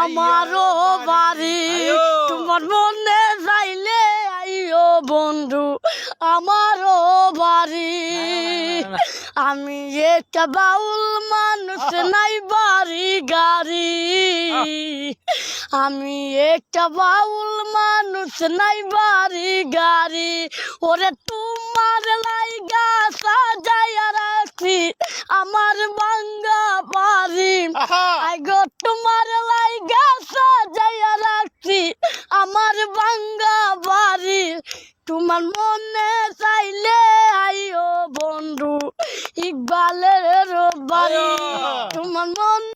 আমারও বাড়ি তোমার মনে যাইলে আইও বন্ধু আমারও বাড়ি আমি একটা বাউল মানুষ নাই বাড়ি গাড়ি আমি একটা বাউল মানুষ নাই বাড়ি গাড়ি ওরে তোমার লাইগা সাজাইয়া রাখছি আমার বাঙ্গা বাড়ি আই গো তোমার লাইগা সাজাইয়া রাখছি আমার বাঙ্গা বাড়ি তোমার মনে চাইলে আইও বন্ধু ইকবালের বাড়ি তোমার মন